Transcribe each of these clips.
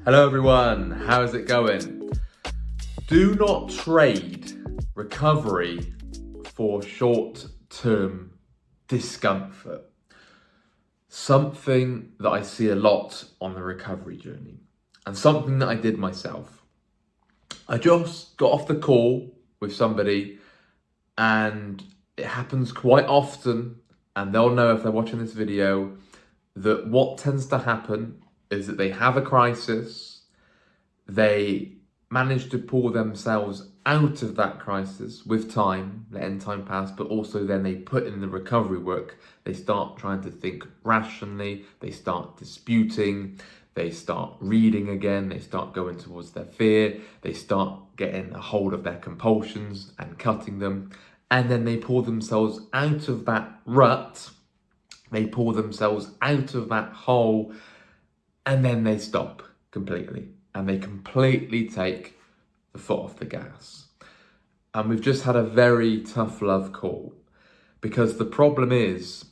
Hello everyone, how's it going? Do not trade recovery for short-term discomfort. Something that I see a lot on the recovery journey, and something that I did myself. I just got off the call with somebody, and it happens quite often, and they'll know if they're watching this video, that what tends to happen is that they have a crisis, they manage to pull themselves out of that crisis with time, letting time pass, but also then they put in the recovery work. They start trying to think rationally, they start disputing, they start reading again, they start going towards their fear, they start getting a hold of their compulsions and cutting them, and then they pull themselves out of that rut, they pull themselves out of that hole, and then they stop completely. And they completely take the foot off the gas. And we've just had a very tough love call. Because the problem is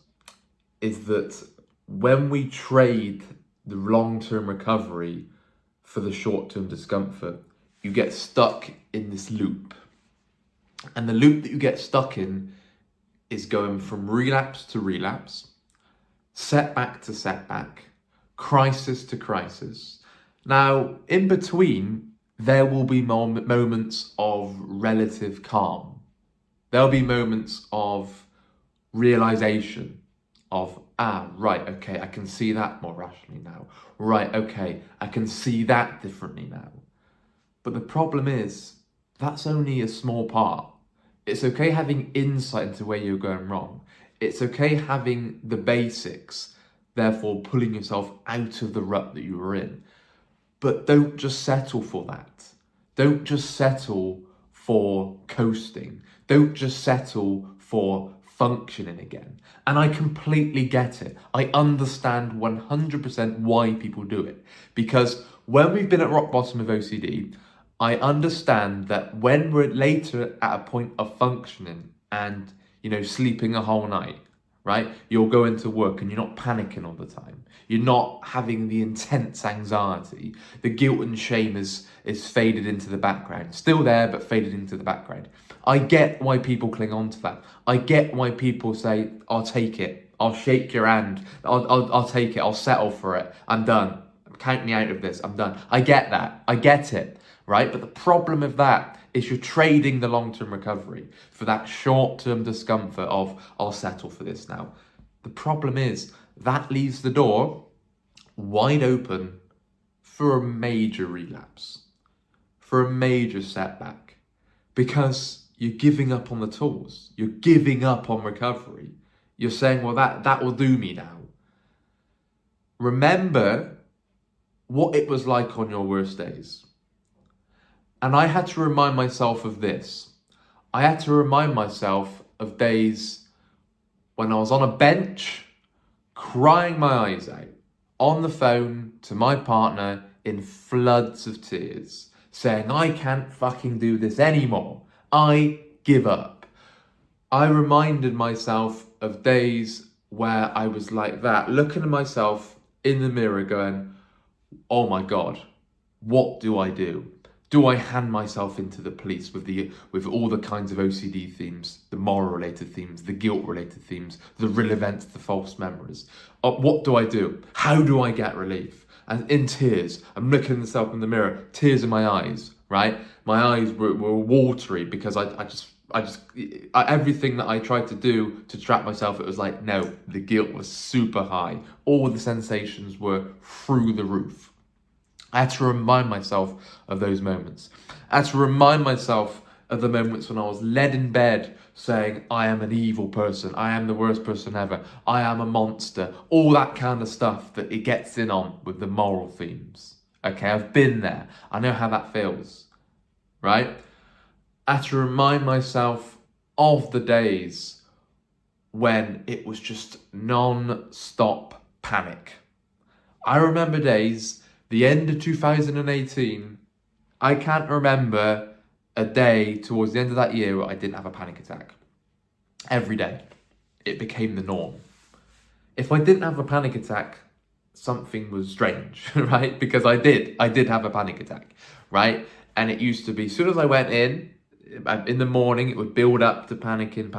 that when we trade the long-term recovery for the short-term discomfort, you get stuck in this loop. And the loop that you get stuck in is going from relapse to relapse, setback to setback, crisis to crisis. Now, in between, there will be moments of relative calm. There'll be moments of realization of, right, okay, I can see that more rationally now. Right, okay, I can see that differently now. But the problem is, that's only a small part. It's okay having insight into where you're going wrong. It's okay having the basics, therefore pulling yourself out of the rut that you were in. But don't just settle for that. Don't just settle for coasting. Don't just settle for functioning again. And I completely get it. I understand 100% why people do it. Because when we've been at rock bottom of OCD, I understand that when we're later at a point of functioning and, sleeping a whole night, right? You're going to work and you're not panicking all the time. You're not having the intense anxiety. The guilt and shame is faded into the background. Still there, but faded into the background. I get why people cling on to that. I get why people say, I'll take it. I'll shake your hand. I'll take it. I'll settle for it. I'm done. Count me out of this. I'm done. I get that. I get it, right? But the problem with that is you're trading the long-term recovery for that short-term discomfort of, I'll settle for this now. The problem is that leaves the door wide open for a major relapse, for a major setback, because you're giving up on the tools. You're giving up on recovery. You're saying, well, that will do me now. Remember what it was like on your worst days. And I had to remind myself of this. I had to remind myself of days when I was on a bench, crying my eyes out, on the phone to my partner in floods of tears, saying, I can't fucking do this anymore. I give up. I reminded myself of days where I was like that, looking at myself in the mirror going, oh my God, what do I do? Do I hand myself into the police with all the kinds of OCD themes, the moral-related themes, the guilt-related themes, the real events, the false memories? What do I do? How do I get relief? And in tears, I'm looking at myself in the mirror, tears in my eyes, right? My eyes were watery because I just everything that I tried to do to trap myself, it was like, no, the guilt was super high. All the sensations were through the roof. I had to remind myself of those moments. I had to remind myself of the moments when I was led in bed saying, I am an evil person. I am the worst person ever. I am a monster. All that kind of stuff that it gets in on with the moral themes. Okay, I've been there. I know how that feels, right? I had to remind myself of the days when it was just non-stop panic. I remember days, the end of 2018, I can't remember a day towards the end of that year where I didn't have a panic attack. Every day. It became the norm. If I didn't have a panic attack, something was strange, right? Because I did have a panic attack, right? And it used to be, as soon as I went in the morning, it would build up to panicking.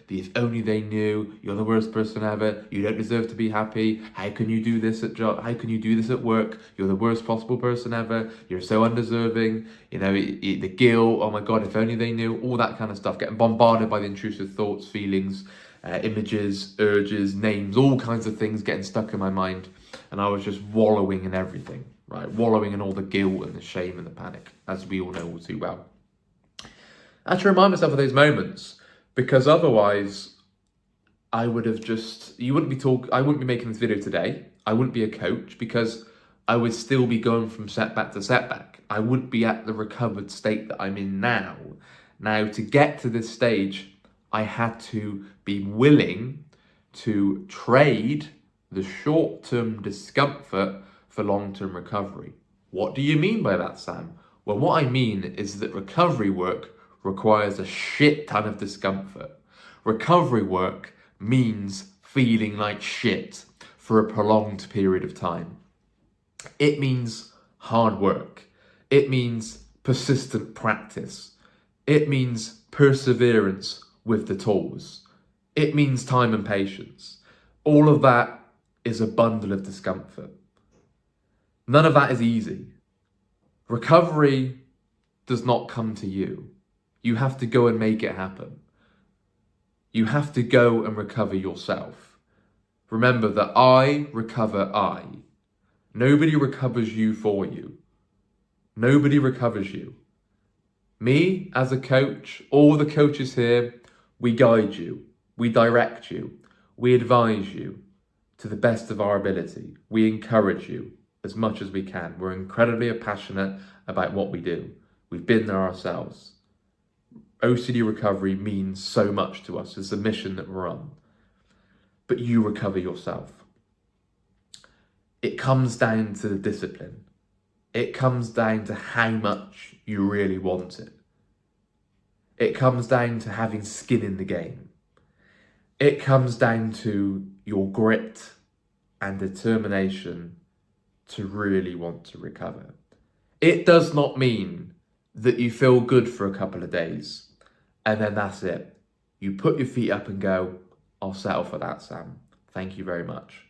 If only they knew, you're the worst person ever. You don't deserve to be happy. How can you do this at job? How can you do this at work? You're the worst possible person ever. You're so undeserving. You know, the guilt. Oh my God, if only they knew. All that kind of stuff. Getting bombarded by the intrusive thoughts, feelings, images, urges, names, all kinds of things getting stuck in my mind. And I was just wallowing in everything, right? Wallowing in all the guilt and the shame and the panic, as we all know all too well. I had to remind myself of those moments, because otherwise I would have I wouldn't be making this video today. I wouldn't be a coach, because I would still be going from setback to setback. I wouldn't be at the recovered state that I'm in now. Now, to get to this stage, I had to be willing to trade the short-term discomfort for long-term recovery. What do you mean by that, Sam? Well, what I mean is that recovery work requires a shit ton of discomfort. Recovery work means feeling like shit for a prolonged period of time. It means hard work. It means persistent practice. It means perseverance with the tools. It means time and patience. All of that is a bundle of discomfort. None of that is easy. Recovery does not come to you. You have to go and make it happen. You have to go and recover yourself. Remember that I recover I. Nobody recovers you for you. Nobody recovers you. Me, as a coach, all the coaches here, we guide you, we direct you, we advise you to the best of our ability. We encourage you as much as we can. We're incredibly passionate about what we do. We've been there ourselves. OCD recovery means so much to us. It's the mission that we're on. But you recover yourself. It comes down to the discipline. It comes down to how much you really want it. It comes down to having skin in the game. It comes down to your grit and determination to really want to recover. It does not mean that you feel good for a couple of days and then that's it. You put your feet up and go, I'll settle for that, Sam. Thank you very much.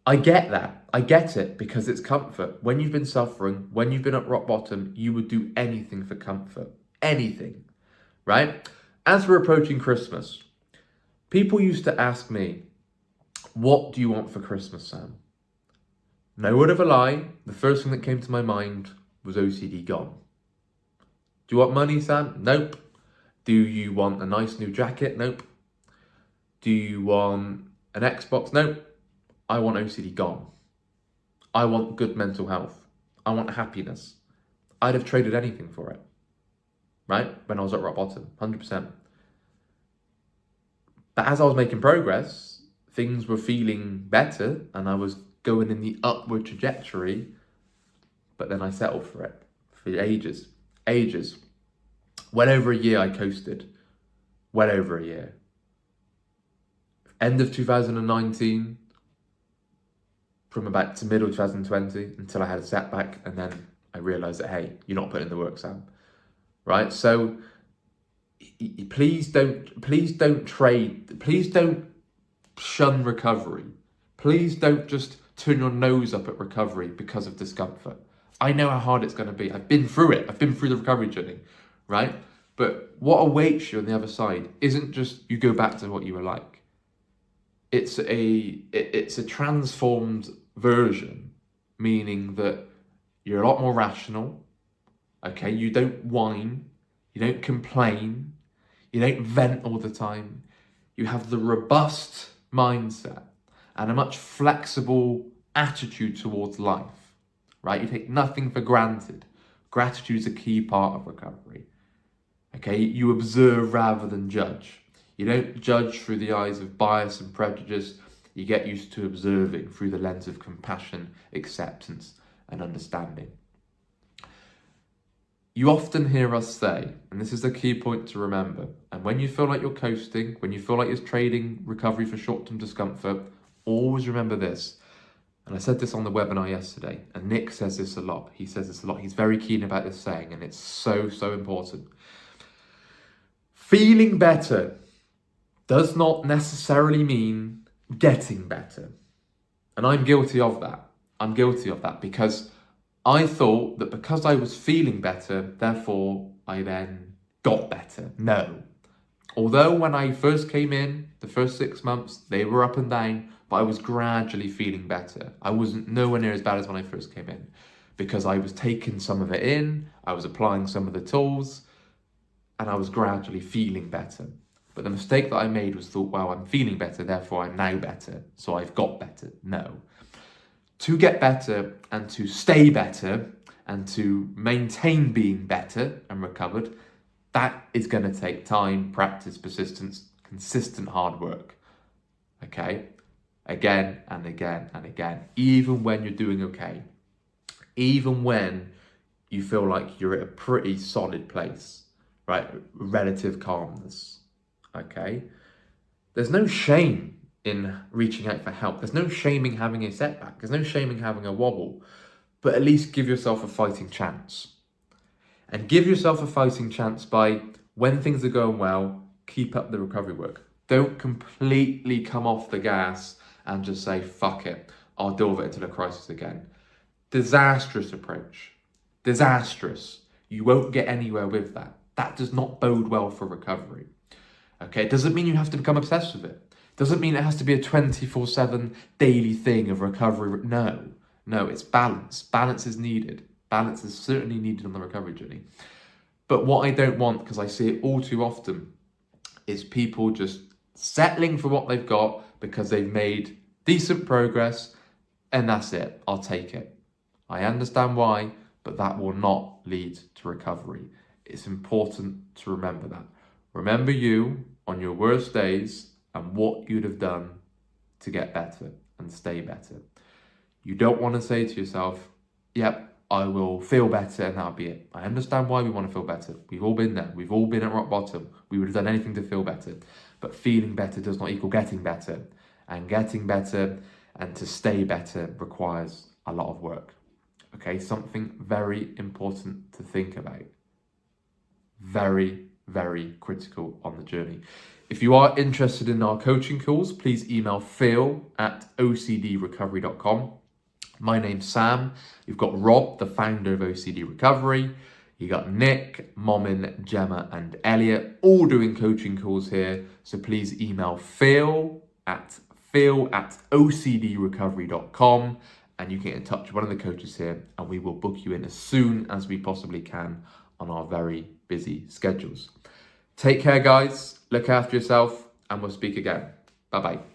I get that. I get it, because it's comfort. When you've been suffering, when you've been at rock bottom, you would do anything for comfort. Anything, right? As we're approaching Christmas, people used to ask me, what do you want for Christmas, Sam? No word of a lie, the first thing that came to my mind was OCD gone. Do you want money, Sam? Nope. Do you want a nice new jacket? Nope. Do you want an Xbox? Nope. I want OCD gone. I want good mental health. I want happiness. I'd have traded anything for it, right? When I was at rock bottom, 100%. But as I was making progress, things were feeling better and I was going in the upward trajectory, but then I settled for it for ages. Well over a year I coasted. Well over a year. End of 2019, from about to middle 2020, until I had a setback, and then I realised that, hey, you're not putting in the work, Sam. Right? So please don't shun recovery. Please don't just turn your nose up at recovery because of discomfort. I know how hard it's going to be. I've been through it. I've been through the recovery journey, right? But what awaits you on the other side isn't just you go back to what you were like. It's a transformed version, meaning that you're a lot more rational, okay? You don't whine, you don't complain, you don't vent all the time. You have the robust mindset and a much flexible attitude towards life, right? You take nothing for granted. Gratitude is a key part of recovery, okay? You observe rather than judge. You don't judge through the eyes of bias and prejudice. You get used to observing through the lens of compassion, acceptance, and understanding. You often hear us say, and this is the key point to remember, and when you feel like you're coasting, when you feel like you're trading recovery for short-term discomfort, always remember this. And I said this on the webinar yesterday, and Nick says this a lot. He says this a lot. He's very keen about this saying, and it's so, so important. Feeling better does not necessarily mean getting better. And I'm guilty of that. I'm guilty of that because I thought that because I was feeling better, therefore I then got better. No. Although when I first came in, the first 6 months, they were up and down, but I was gradually feeling better. I wasn't nowhere near as bad as when I first came in because I was taking some of it in, I was applying some of the tools, and I was gradually feeling better. But the mistake that I made was thought, well, I'm feeling better, therefore I'm now better, so I've got better. No. To get better and to stay better and to maintain being better and recovered, that is going to take time, practice, persistence, consistent hard work. Okay? Again and again and again. Even when you're doing okay. Even when you feel like you're at a pretty solid place, right? Relative calmness. Okay? There's no shame in reaching out for help. There's no shame in having a setback. There's no shame in having a wobble. But at least give yourself a fighting chance. And give yourself a fighting chance by, when things are going well, keep up the recovery work. Don't completely come off the gas and just say, fuck it, I'll deal with it until a crisis again. Disastrous approach. Disastrous. You won't get anywhere with that. That does not bode well for recovery. Okay, it doesn't mean you have to become obsessed with it. Doesn't mean it has to be a 24/7 daily thing of recovery. No, it's balance. Balance is needed. Balance is certainly needed on the recovery journey. But what I don't want, because I see it all too often, is people just settling for what they've got because they've made decent progress and that's it. I'll take it. I understand why, but that will not lead to recovery. It's important to remember that. Remember you on your worst days and what you'd have done to get better and stay better. You don't want to say to yourself, yep, I will feel better and that'll be it. I understand why we want to feel better. We've all been there. We've all been at rock bottom. We would have done anything to feel better. But feeling better does not equal getting better. And getting better and to stay better requires a lot of work. Okay, something very important to think about. Very, very critical on the journey. If you are interested in our coaching calls, please email phil@ocdrecovery.com. My name's Sam. You've got Rob, the founder of OCD Recovery. You got Nick, Momin, Gemma, and Elliot, all doing coaching calls here. So please email phil@ocdrecovery.com and you can get in touch with one of the coaches here and we will book you in as soon as we possibly can on our very busy schedules. Take care, guys. Look after yourself and we'll speak again. Bye-bye.